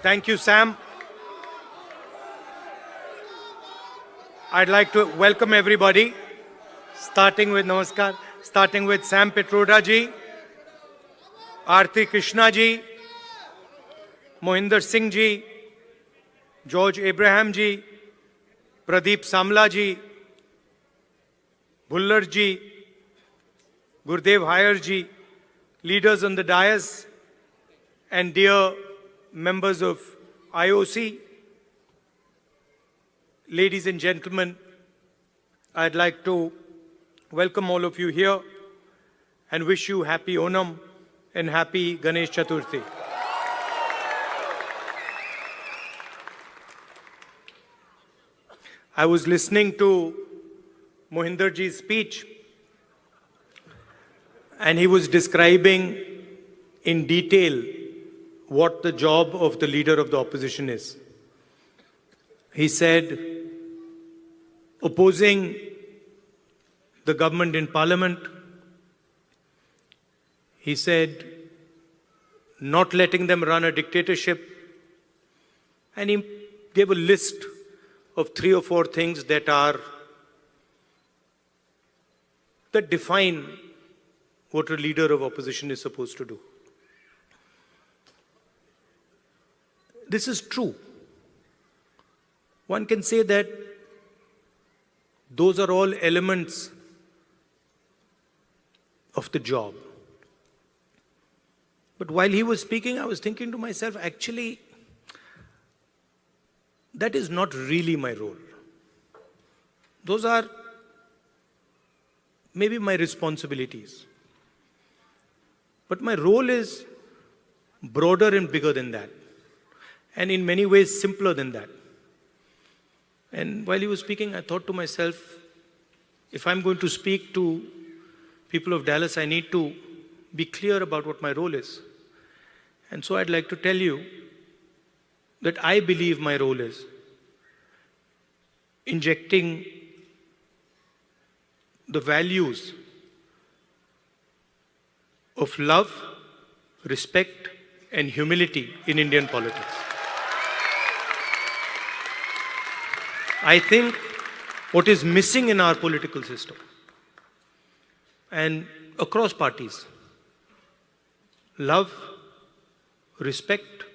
Thank you, Sam. I'd like to welcome everybody, starting with Namaskar, starting with Sam Petroda ji, Aarti Krishna ji, Mohinder Singh ji, George Abraham ji, Pradeep Samla ji, Bhullar ji, Gurdev Haier ji, leaders on the dais, and dear members of IOC, ladies and gentlemen, I'd like to welcome all of you here and wish you happy Onam and happy Ganesh Chaturthi. I was listening to Mohinder ji's speech, and he was describing in detail what the job of the leader of the opposition is. He said, opposing the government in parliament. He said, not letting them run a dictatorship. And he gave a list of 3 or 4 things that define what a leader of opposition is supposed to do. This is true. One can say that those are all elements of the job. But while he was speaking, I was thinking to myself, actually, that is not really my role. Those are maybe my responsibilities. But my role is broader and bigger than that, and in many ways simpler than that. And while he was speaking, I thought to myself, if I'm going to speak to people of Dallas, I need to be clear about what my role is. And so I'd like to tell you that I believe my role is injecting the values of love, respect, and humility in Indian politics. I think what is missing in our political system and across parties, love, respect,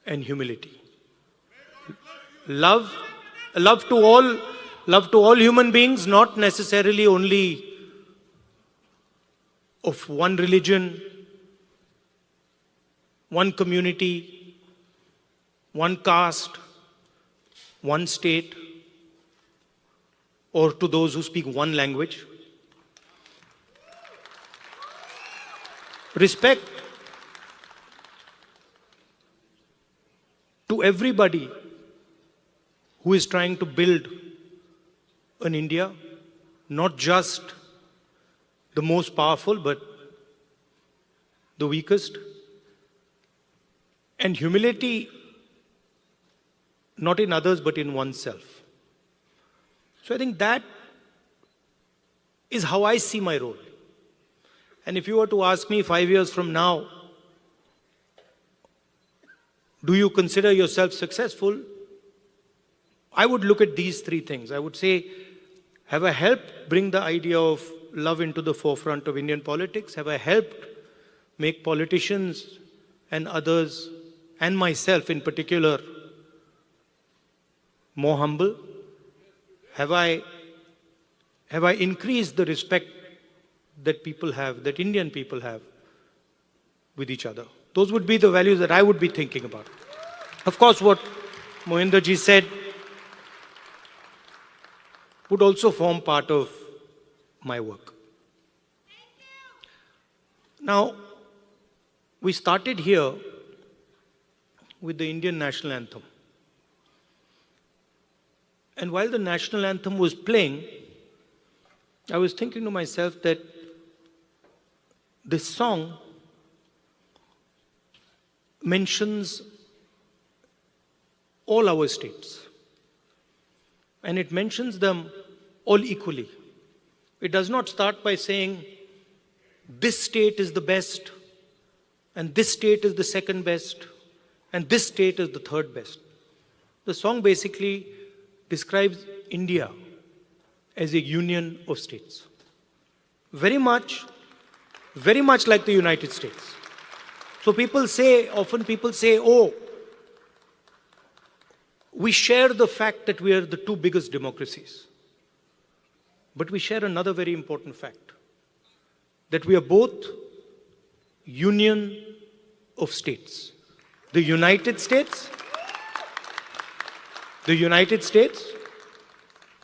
and humility. Love to all human beings, not necessarily only of one religion, one community, one caste, one state, or to those who speak one language. Respect to everybody who is trying to build an India, not just the most powerful, but the weakest. And humility, not in others, but in oneself. So I think that is how I see my role. And if you were to ask me 5 years from now, do you consider yourself successful? I would look at these 3 things. I would say, have I helped bring the idea of love into the forefront of Indian politics? Have I helped make politicians and others, and myself in particular, more humble? Have I increased the respect that people have, that Indian people have with each other? Those would be the values that I would be thinking about. Of course, what Mohinder ji said would also form part of my work. Now, we started here with the Indian national anthem. And while the national anthem was playing, I was thinking to myself that this song mentions all our states. And it mentions them all equally. It does not start by saying, this state is the best, and this state is the second best, and this state is the third best. The song basically describes India as a union of states. Very much like the United States. So often people say, oh, we share the fact that we are the two biggest democracies. But we share another very important fact, that we are both union of states. The United States,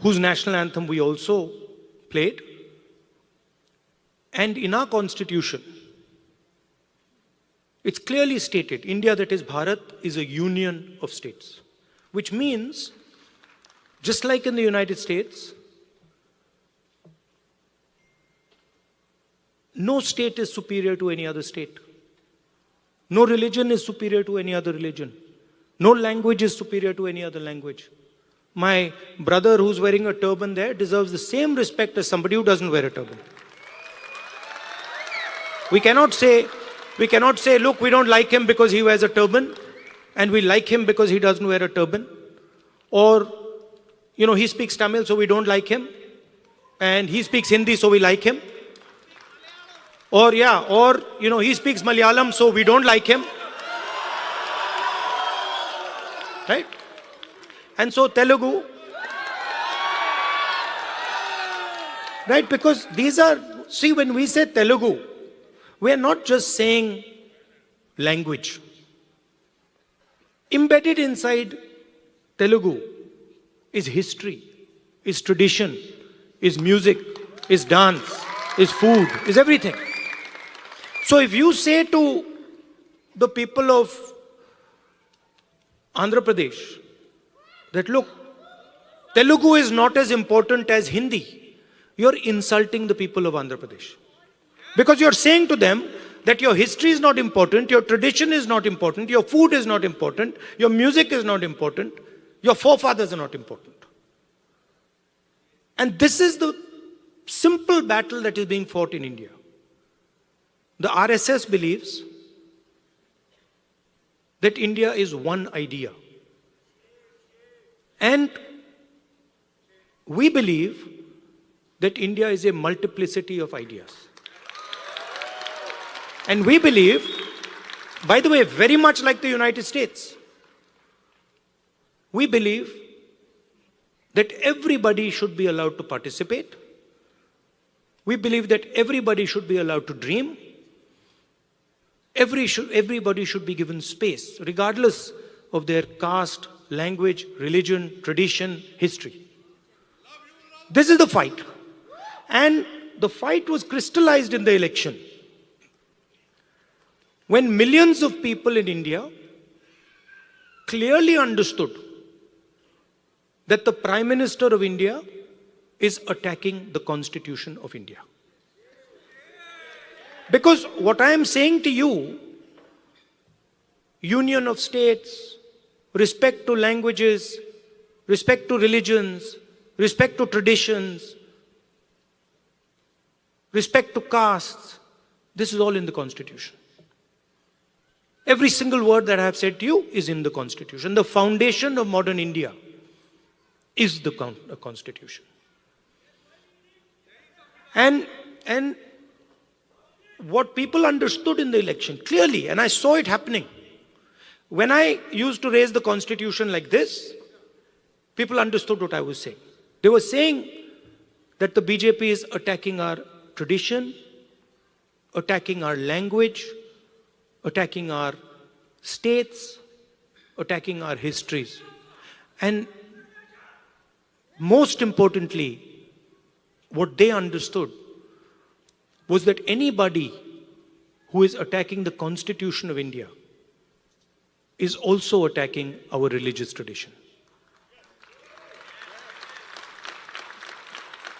whose national anthem we also played, and in our constitution, it's clearly stated, India, that is Bharat, is a union of states. Which means, just like in the United States, no state is superior to any other state. No religion is superior to any other religion. No language is superior to any other language. My brother who's wearing a turban there deserves the same respect as somebody who doesn't wear a turban. We cannot say, look, we don't like him because he wears a turban, and we like him because he doesn't wear a turban. Or, he speaks Tamil, so we don't like him. And he speaks Hindi, so we like him. Or, he speaks Malayalam, so we don't like him. Right? And so Telugu. Right? Because when we say Telugu, we are not just saying language. Embedded inside Telugu is history, is tradition, is music, is dance, is food, is everything. So if you say to the people of Andhra Pradesh that, look, Telugu is not as important as Hindi, you're insulting the people of Andhra Pradesh. Because you're saying to them that your history is not important, your tradition is not important, your food is not important, your music is not important, your forefathers are not important. And this is the simple battle that is being fought in India. The RSS believes that India is one idea. And we believe that India is a multiplicity of ideas. And we believe, by the way, very much like the United States, we believe that everybody should be allowed to participate. We believe that everybody should be allowed to dream. Everybody should be given space, regardless of their caste, language, religion, tradition, history. This is the fight. And the fight was crystallized in the election, when millions of people in India clearly understood that the Prime Minister of India is attacking the Constitution of India. Because what I am saying to you, union of states, respect to languages, respect to religions, respect to traditions, respect to castes, this is all in the Constitution. Every single word that I have said to you is in the Constitution. The foundation of modern India is the Constitution. And what people understood in the election clearly, and I saw it happening, when I used to raise the Constitution like this, people understood what I was saying. They were saying that the BJP is attacking our tradition, attacking our language, attacking our states, attacking our histories. And most importantly, what they understood was that anybody who is attacking the Constitution of India is also attacking our religious tradition.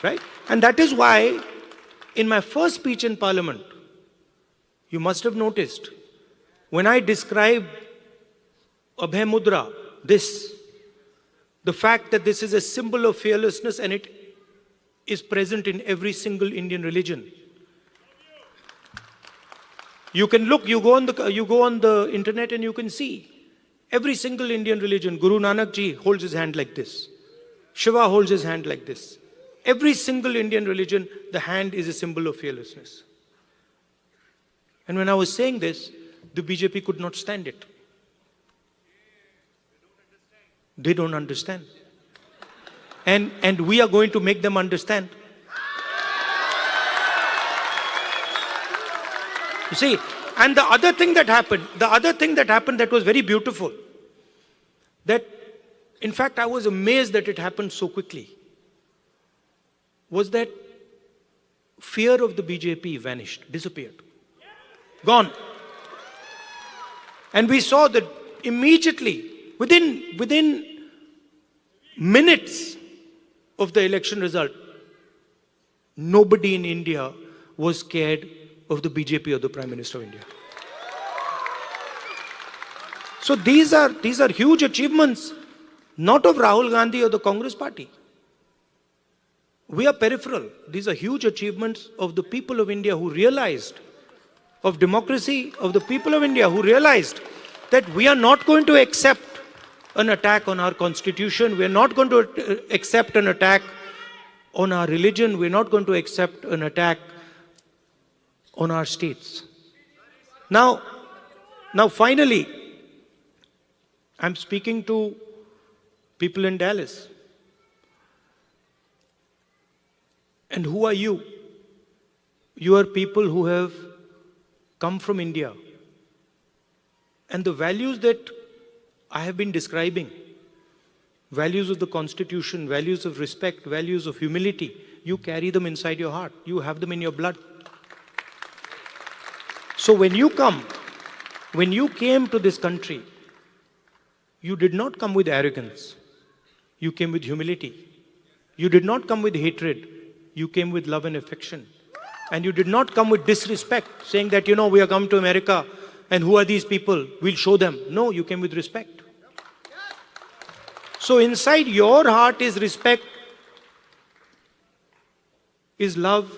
Right? And that is why in my first speech in Parliament, you must have noticed, when I described Abhay Mudra, the fact that this is a symbol of fearlessness and it is present in every single Indian religion. You can look, you go on the internet and you can see. Every single Indian religion, Guru Nanak ji holds his hand like this. Shiva holds his hand like this. Every single Indian religion, the hand is a symbol of fearlessness. And when I was saying this, the BJP could not stand it. They don't understand. And we are going to make them understand. You see, and the other thing that happened that was very beautiful, that in fact I was amazed that it happened so quickly, was that fear of the BJP vanished, disappeared, gone. And we saw that immediately, within minutes of the election result, nobody in India was scared of the BJP or the Prime Minister of India. So these are huge achievements, not of Rahul Gandhi or the Congress party. We are peripheral. These are huge achievements of the people of India who realized, of democracy, of the people of India who realized that we are not going to accept an attack on our constitution. We are not going to accept an attack on our religion. We are not going to accept an attack on our states. Now finally, I'm speaking to people in Dallas. And who are you? You are people who have come from India. And the values that I have been describing, values of the Constitution, values of respect, values of humility, you carry them inside your heart. You have them in your blood. So when you came to this country, you did not come with arrogance. You came with humility. You did not come with hatred. You came with love and affection. And you did not come with disrespect, saying that, we are come to America and who are these people? We'll show them. No, you came with respect. So inside your heart is respect, is love,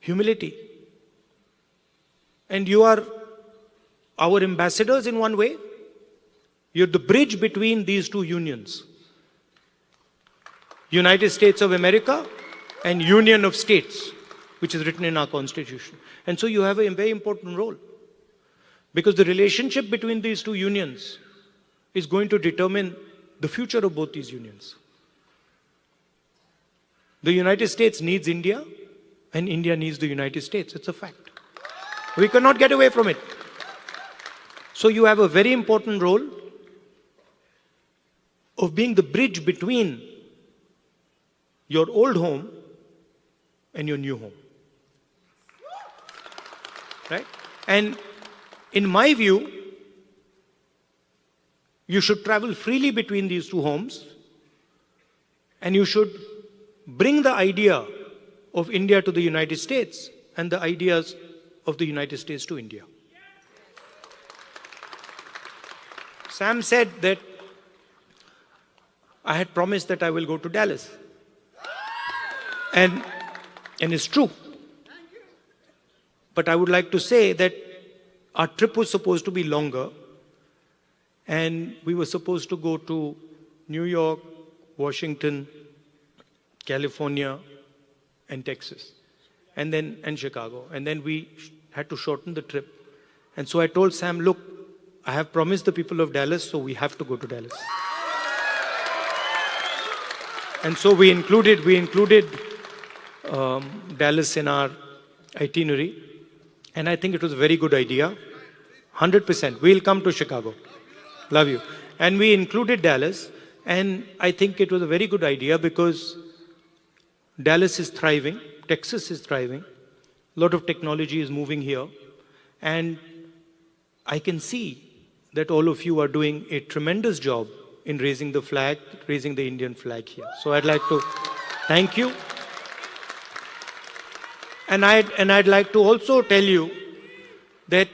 humility. And you are our ambassadors in one way. You're the bridge between these two unions. United States of America and Union of States, which is written in our Constitution. And so you have a very important role. Because the relationship between these two unions is going to determine the future of both these unions. The United States needs India, and India needs the United States. It's a fact. We cannot get away from it. So you have a very important role of being the bridge between your old home and your new home. Right? And in my view, you should travel freely between these two homes, and you should bring the idea of India to the United States and the ideas of the United States to India. Sam said that I had promised that I will go to Dallas. And it's true. But I would like to say that our trip was supposed to be longer, and we were supposed to go to New York, Washington, California, and Texas, and Chicago. And then we had to shorten the trip. And so I told Sam, look, I have promised the people of Dallas, so we have to go to Dallas. And so we included Dallas in our itinerary. And I think it was a very good idea. 100%. We'll come to Chicago. Love you. And we included Dallas. And I think it was a very good idea because Dallas is thriving. Texas is thriving. A lot of technology is moving here. And I can see that all of you are doing a tremendous job in raising the flag, raising the Indian flag here. So I'd like to thank you. And I'd like to also tell you that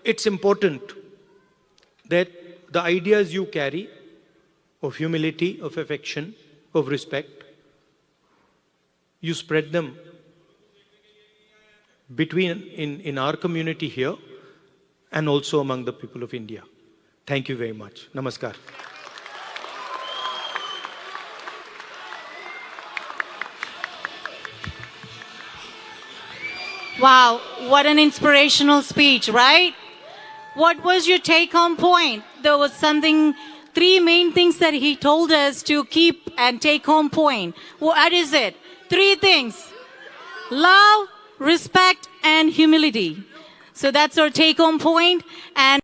it's important that the ideas you carry of humility, of affection, of respect, you spread them between in our community here and also among the people of India. Thank you very much. Namaskar. Wow, what an inspirational speech, right? What was your take home point? There was something, three main things that he told us to keep and take home point. What is it? Three things: love, respect, and humility. So that's our take home point. And